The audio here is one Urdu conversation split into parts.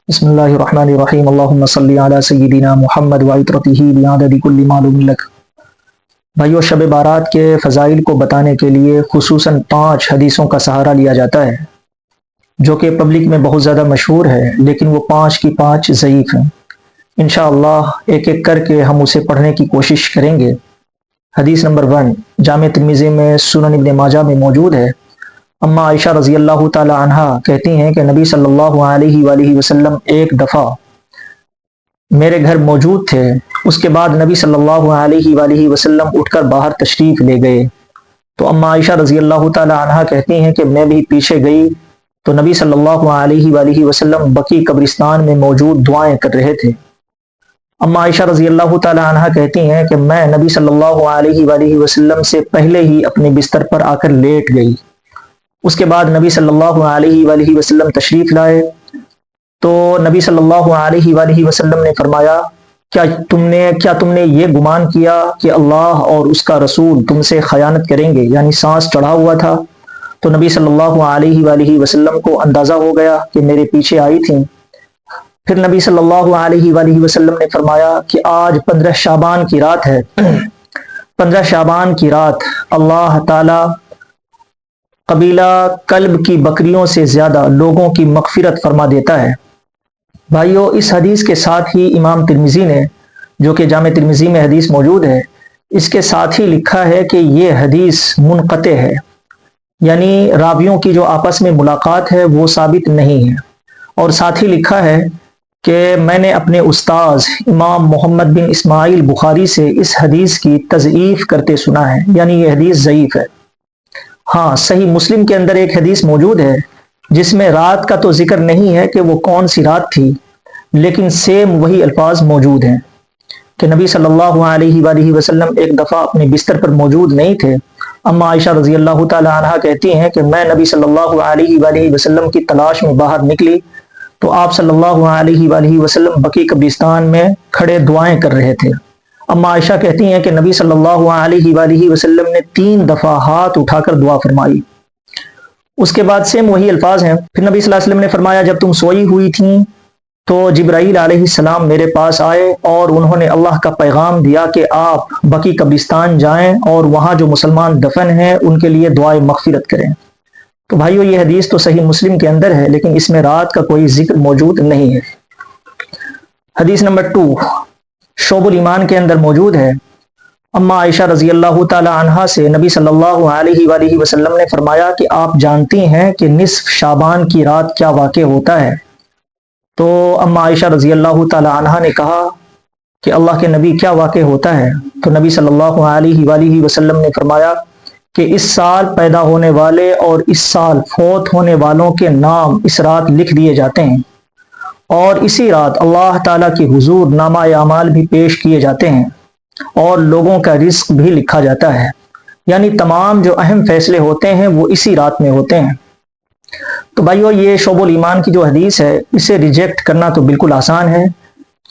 بسم اللہ الرحمن الرحیم اللہم صلی علی سیدنا محمد وعطرتہ بعدد کل معلوم لک۔ بھائیو، شب بارات کے فضائل کو بتانے کے لیے خصوصاً 5 حدیثوں کا سہارا لیا جاتا ہے جو کہ پبلک میں بہت زیادہ مشہور ہے، لیکن وہ 5 کی 5 ضعیف ہیں۔ انشاءاللہ ایک ایک کر کے ہم اسے پڑھنے کی کوشش کریں گے۔ حدیث نمبر 1 جامع ترمذی میں، سنن ابن ماجہ میں موجود ہے۔ اما عائشہ رضی اللہ تعالی عنہ کہتی ہیں کہ نبی صلی اللہ علیہ وآلہ وسلم ایک دفعہ میرے گھر موجود تھے۔ اس کے بعد نبی صلی اللہ علیہ وآلہ وسلم اٹھ کر باہر تشریف لے گئے، تو اما عائشہ رضی اللہ تعالی عنہ کہتی ہیں کہ میں بھی پیچھے گئی تو نبی صلی اللہ علیہ وآلہ وسلم بقیع قبرستان میں موجود دعائیں کر رہے تھے۔ اما عائشہ رضی اللہ تعالی عنہ کہتی ہیں کہ میں نبی صلی اللہ علیہ وآلہ وسلم سے پہلے ہی اپنے بستر پر آ کر لیٹ گئی۔ اس کے بعد نبی صلی اللہ علیہ وآلہ وسلم تشریف لائے تو نبی صلی اللہ علیہ وآلہ وسلم نے فرمایا، کیا تم نے یہ گمان کیا کہ اللہ اور اس کا رسول تم سے خیانت کریں گے؟ یعنی سانس چڑھا ہوا تھا تو نبی صلی اللہ علیہ وآلہ وسلم کو اندازہ ہو گیا کہ میرے پیچھے آئی تھیں۔ پھر نبی صلی اللہ علیہ وآلہ وسلم نے فرمایا کہ آج 15 شعبان کی رات ہے۔ 15 شعبان کی رات اللہ تعالی قبیلہ کلب کی بکریوں سے زیادہ لوگوں کی مغفرت فرما دیتا ہے۔ بھائیو، اس حدیث کے ساتھ ہی امام ترمذی نے، جو کہ جامع ترمذی میں حدیث موجود ہے، اس کے ساتھ ہی لکھا ہے کہ یہ حدیث منقطع ہے، یعنی راویوں کی جو آپس میں ملاقات ہے وہ ثابت نہیں ہے۔ اور ساتھ ہی لکھا ہے کہ میں نے اپنے استاذ امام محمد بن اسماعیل بخاری سے اس حدیث کی تضعیف کرتے سنا ہے، یعنی یہ حدیث ضعیف ہے۔ ہاں، صحیح مسلم کے اندر ایک حدیث موجود ہے جس میں رات کا تو ذکر نہیں ہے کہ وہ کون سی رات تھی، لیکن سیم وہی الفاظ موجود ہیں کہ نبی صلی اللہ علیہ وآلہ وسلم ایک دفعہ اپنے بستر پر موجود نہیں تھے۔ اما عائشہ رضی اللہ تعالی عنہ کہتی ہیں کہ میں نبی صلی اللہ علیہ وآلہ وسلم کی تلاش میں باہر نکلی تو آپ صلی اللہ علیہ وآلہ وسلم بقیع قبرستان میں کھڑے دعائیں کر رہے تھے۔ اما عائشہ کہتی ہیں کہ نبی صلی اللہ علیہ وآلہ وسلم نے 3 دفعہ ہاتھ اٹھا کر دعا فرمائی۔ اس کے بعد سیم وہی الفاظ ہیں۔ پھر نبی صلی اللہ علیہ وسلم نے فرمایا، جب تم سوئی ہوئی تھیں تو جبرائیل علیہ السلام میرے پاس آئے اور انہوں نے اللہ کا پیغام دیا کہ آپ بقیع قبرستان جائیں اور وہاں جو مسلمان دفن ہیں ان کے لیے دعائے مغفرت کریں۔ تو بھائیو، یہ حدیث تو صحیح مسلم کے اندر ہے، لیکن اس میں رات کا کوئی ذکر موجود نہیں ہے۔ حدیث نمبر 2 شعب الایمان کے اندر موجود ہے۔ اما عائشہ رضی اللہ تعالی عنہا سے نبی صلی اللہ علیہ وآلہ وسلم نے فرمایا کہ آپ جانتی ہیں کہ نصف شعبان کی رات کیا واقع ہوتا ہے؟ تو اما عائشہ رضی اللہ تعالی عنہا نے کہا کہ اللہ کے نبی کیا واقع ہوتا ہے؟ تو نبی صلی اللہ علیہ وآلہ وسلم نے فرمایا کہ اس سال پیدا ہونے والے اور اس سال فوت ہونے والوں کے نام اس رات لکھ دیے جاتے ہیں، اور اسی رات اللہ تعالیٰ کی حضور نامہ اعمال بھی پیش کیے جاتے ہیں اور لوگوں کا رزق بھی لکھا جاتا ہے، یعنی تمام جو اہم فیصلے ہوتے ہیں وہ اسی رات میں ہوتے ہیں۔ تو بھائیو، یہ شعب الایمان کی جو حدیث ہے اسے ریجیکٹ کرنا تو بالکل آسان ہے،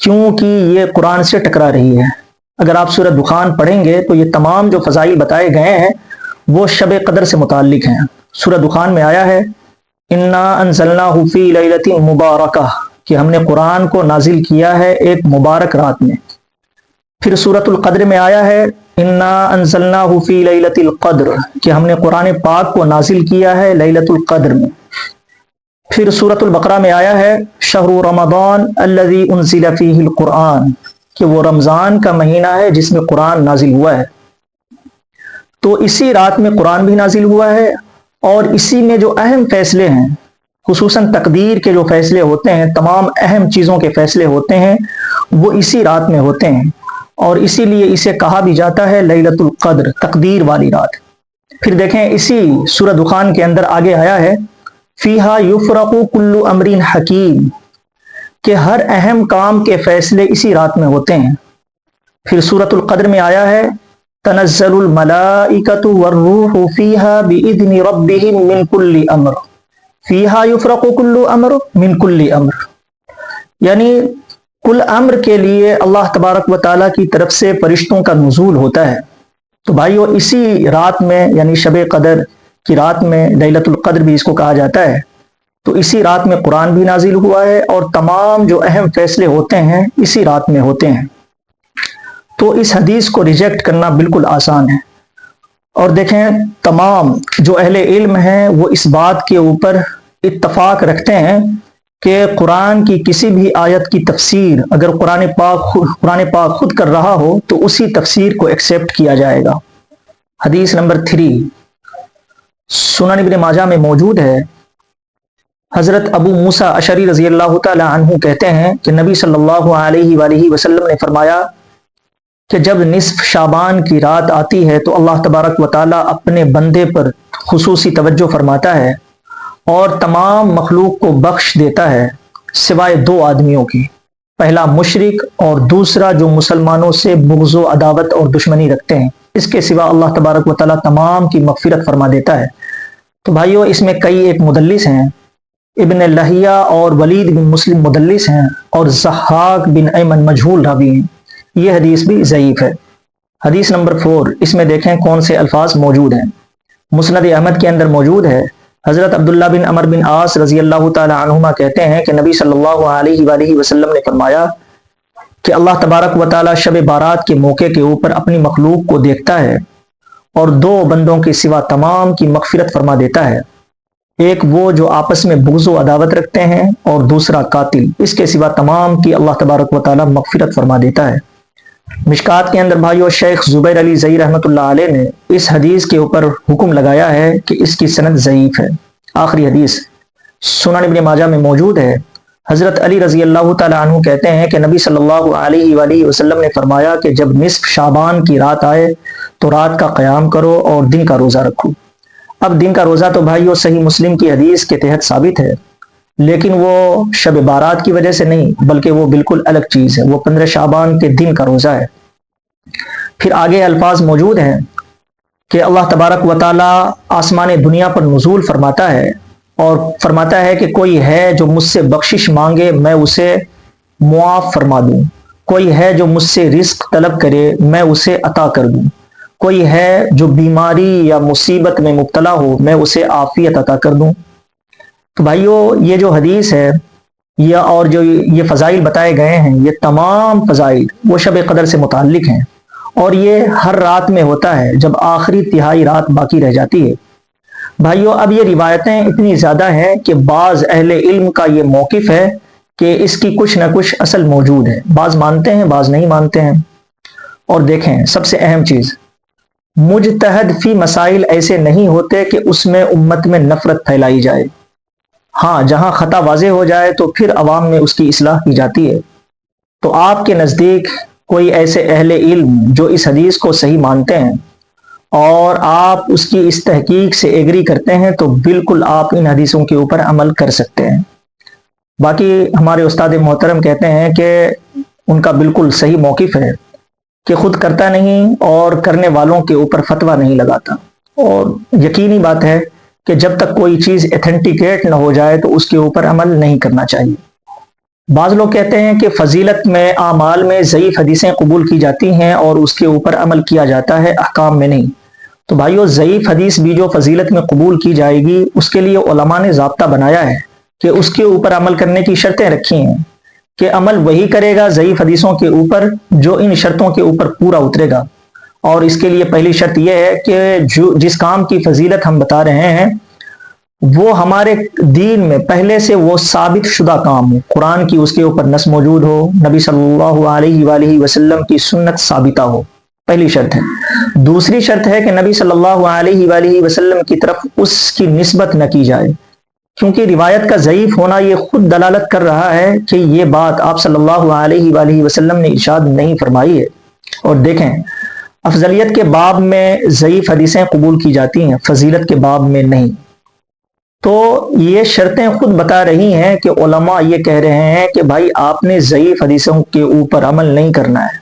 کیونکہ یہ قرآن سے ٹکرا رہی ہے۔ اگر آپ سورہ دخان پڑھیں گے تو یہ تمام جو فضائل بتائے گئے ہیں وہ شب قدر سے متعلق ہیں۔ سورہ دخان میں آیا ہے، انا انزلناہ فی لیلۃ مبارکہ، کہ ہم نے قرآن کو نازل کیا ہے ایک مبارک رات میں۔ پھر سورۃ القدر میں آیا ہے، انا انزلناہ فی لیلۃ القدر، کہ ہم نے قرآن پاک کو نازل کیا ہے لیلۃ القدر میں۔ پھر سورۃ البقرہ میں آیا ہے، شہر رمضان الذی انزل فیہ القرآن، کہ وہ رمضان کا مہینہ ہے جس میں قرآن نازل ہوا ہے۔ تو اسی رات میں قرآن بھی نازل ہوا ہے، اور اسی میں جو اہم فیصلے ہیں، خصوصاً تقدیر کے جو فیصلے ہوتے ہیں، تمام اہم چیزوں کے فیصلے ہوتے ہیں، وہ اسی رات میں ہوتے ہیں، اور اسی لیے اسے کہا بھی جاتا ہے لیلۃ القدر، تقدیر والی رات۔ پھر دیکھیں اسی سورہ دخان کے اندر آگے آیا ہے، فیہا یفرق کل امر حکیم، کہ ہر اہم کام کے فیصلے اسی رات میں ہوتے ہیں۔ پھر سورۃ القدر میں آیا ہے، تنزل الملائکۃ والروح فیہا باذن ربہم من کل امر، فیہا یفرق کل امر من کل امر، یعنی کل امر کے لیے اللہ تبارک و تعالیٰ کی طرف سے فرشتوں کا نزول ہوتا ہے۔ تو بھائیو، اسی رات میں، یعنی شب قدر کی رات میں، لیلۃ القدر بھی اس کو کہا جاتا ہے، تو اسی رات میں قرآن بھی نازل ہوا ہے اور تمام جو اہم فیصلے ہوتے ہیں اسی رات میں ہوتے ہیں. تو اس حدیث کو ریجیکٹ کرنا بالکل آسان ہے. اور دیکھیں تمام جو اہل علم ہیں وہ اس بات کے اوپر اتفاق رکھتے ہیں کہ قرآن کی کسی بھی آیت کی تفسیر اگر قرآن پاک خود کر رہا ہو تو اسی تفسیر کو ایکسیپٹ کیا جائے گا. حدیث نمبر 3 سنن ابن ماجہ میں موجود ہے. حضرت ابو موسیٰ اشعری رضی اللہ تعالی عنہ کہتے ہیں کہ نبی صلی اللہ علیہ وآلہ وسلم نے فرمایا کہ جب نصف شعبان کی رات آتی ہے تو اللہ تبارک و تعالی اپنے بندے پر خصوصی توجہ فرماتا ہے اور تمام مخلوق کو بخش دیتا ہے سوائے 2 آدمیوں کی. پہلا مشرک اور دوسرا جو مسلمانوں سے بغض و عداوت اور دشمنی رکھتے ہیں. اس کے سوا اللہ تبارک و تعالی تمام کی مغفرت فرما دیتا ہے. تو بھائیو اس میں کئی ایک مدلس ہیں، ابن لہیہ اور ولید بن مسلم مدلس ہیں اور ضحاک بن ایمن مجہول راوی ہیں. یہ حدیث بھی ضعیف ہے. حدیث نمبر 4 اس میں دیکھیں کون سے الفاظ موجود ہیں. مسند احمد کے اندر موجود ہے. حضرت عبداللہ بن عمر بن عاص رضی اللہ تعالی عنہما کہتے ہیں کہ نبی صلی اللہ علیہ وآلہ وسلم نے فرمایا کہ اللہ تبارک و تعالی شب بارات کے موقع کے اوپر اپنی مخلوق کو دیکھتا ہے اور 2 بندوں کے سوا تمام کی مغفرت فرما دیتا ہے. ایک وہ جو آپس میں بغض و عداوت رکھتے ہیں اور دوسرا قاتل. اس کے سوا تمام کی اللہ تبارک و تعالی مغفرت فرما دیتا ہے. مشکات کے اندر بھائیو شیخ زبیر علی زئی رحمۃ اللہ علیہ نے اس حدیث کے اوپر حکم لگایا ہے کہ اس کی سند ضعیف ہے. آخری حدیث سنن ابن ماجہ میں موجود ہے. حضرت علی رضی اللہ تعالی عنہ کہتے ہیں کہ نبی صلی اللہ علیہ وآلہ وسلم نے فرمایا کہ جب نصف شعبان کی رات آئے تو رات کا قیام کرو اور دن کا روزہ رکھو. اب دن کا روزہ تو بھائیو صحیح مسلم کی حدیث کے تحت ثابت ہے، لیکن وہ شب بارات کی وجہ سے نہیں بلکہ وہ بالکل الگ چیز ہے. وہ 15 شعبان کے دن کا روزہ ہے. پھر آگے الفاظ موجود ہیں کہ اللہ تبارک و تعالی آسمان دنیا پر نزول فرماتا ہے اور فرماتا ہے کہ کوئی ہے جو مجھ سے بخشش مانگے میں اسے معاف فرما دوں، کوئی ہے جو مجھ سے رزق طلب کرے میں اسے عطا کر دوں، کوئی ہے جو بیماری یا مصیبت میں مبتلا ہو میں اسے عافیت عطا کر دوں. تو بھائیو یہ جو حدیث ہے اور جو یہ فضائل بتائے گئے ہیں یہ تمام فضائل وہ شب قدر سے متعلق ہیں اور یہ ہر رات میں ہوتا ہے جب آخری تہائی رات باقی رہ جاتی ہے. بھائیو اب یہ روایتیں اتنی زیادہ ہیں کہ بعض اہل علم کا یہ موقف ہے کہ اس کی کچھ نہ کچھ اصل موجود ہے. بعض مانتے ہیں بعض نہیں مانتے ہیں. اور دیکھیں سب سے اہم چیز، مجتہد فی مسائل ایسے نہیں ہوتے کہ اس میں امت میں نفرت پھیلائی جائے. ہاں جہاں خطا واضح ہو جائے تو پھر عوام میں اس کی اصلاح کی جاتی ہے. تو آپ کے نزدیک کوئی ایسے اہل علم جو اس حدیث کو صحیح مانتے ہیں اور آپ اس کی اس تحقیق سے ایگری کرتے ہیں تو بالکل آپ ان حدیثوں کے اوپر عمل کر سکتے ہیں. باقی ہمارے استاد محترم کہتے ہیں کہ ان کا بالکل صحیح موقف ہے کہ خود کرتا نہیں اور کرنے والوں کے اوپر فتویٰ نہیں لگاتا. اور یقینی بات ہے کہ جب تک کوئی چیز ایتھنٹیکیٹ نہ ہو جائے تو اس کے اوپر عمل نہیں کرنا چاہیے. بعض لوگ کہتے ہیں کہ فضیلت میں اعمال میں ضعیف حدیثیں قبول کی جاتی ہیں اور اس کے اوپر عمل کیا جاتا ہے، احکام میں نہیں. تو بھائیو ضعیف حدیث بھی جو فضیلت میں قبول کی جائے گی اس کے لیے علماء نے ضابطہ بنایا ہے کہ اس کے اوپر عمل کرنے کی شرطیں رکھی ہیں کہ عمل وہی کرے گا ضعیف حدیثوں کے اوپر جو ان شرطوں کے اوپر پورا اترے گا. اور اس کے لیے پہلی شرط یہ ہے کہ جس کام کی فضیلت ہم بتا رہے ہیں وہ ہمارے دین میں پہلے سے وہ ثابت شدہ کام ہو، قرآن کی اس کے اوپر نص موجود ہو، نبی صلی اللہ علیہ وآلہ وسلم کی سنت ثابتہ ہو. پہلی شرط ہے. دوسری شرط ہے کہ نبی صلی اللہ علیہ وآلہ وسلم کی طرف اس کی نسبت نہ کی جائے، کیونکہ روایت کا ضعیف ہونا یہ خود دلالت کر رہا ہے کہ یہ بات آپ صلی اللہ علیہ وآلہ وسلم نے ارشاد نہیں فرمائی ہے. اور دیکھیں افضلیت کے باب میں ضعیف حدیثیں قبول کی جاتی ہیں، فضیلت کے باب میں نہیں. تو یہ شرطیں خود بتا رہی ہیں کہ علماء یہ کہہ رہے ہیں کہ بھائی آپ نے ضعیف حدیثوں کے اوپر عمل نہیں کرنا ہے.